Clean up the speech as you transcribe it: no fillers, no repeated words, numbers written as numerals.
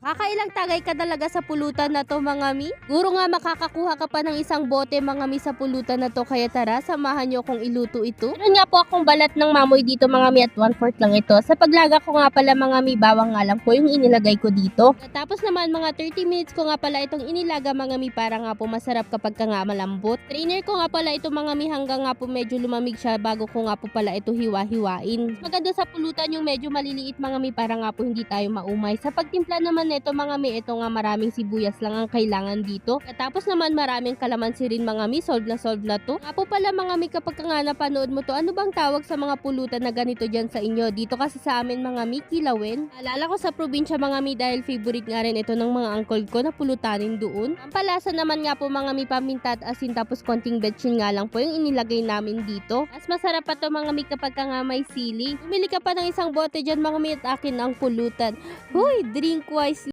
Kakailang tagay ka talaga sa pulutan na to mga mi? Guro nga makakakuha ka pa ng isang bote mga mi sa pulutan na to, kaya tara samahan nyo kong iluto ito. Meron nga po akong balat ng mamoy dito mga mi at 1/4 lang ito. Sa paglaga ko nga pala mga mi, bawang nga lang po yung inilagay ko dito. Tapos naman mga 30 minutes ko nga pala itong inilaga mga mi para nga po masarap kapag ka nga malambot. Trainer ko nga pala ito mga mi hanggang nga po medyo lumamig siya bago ko nga po pala ito hiwa-hiwain. Maganda sa pulutan yung medyo maliliit mga mi para nga po hindi tayo maumay. Sa pagtimpla naman ito mga mi, ito nga maraming sibuyas lang ang kailangan dito. Tapos naman maraming kalamansi rin mga mi, solve na to. Nga po pala mga mi, kapag nga napanood mo to, ano bang tawag sa mga pulutan na ganito dyan sa inyo? Dito kasi sa amin mga mi, kilawin. Alala ko sa probinsya mga mi dahil favorite nga rin ito ng mga uncle ko na pulutanin doon. Ang palasa naman nga po mga mi, paminta at asin tapos konting betchin nga lang po yung inilagay namin dito. Mas masarap pa to mga mi kapag nga may sili. Bumili ka pa ng isang bote dyan mga mi at akin ang pulutan. Hoy, drink wise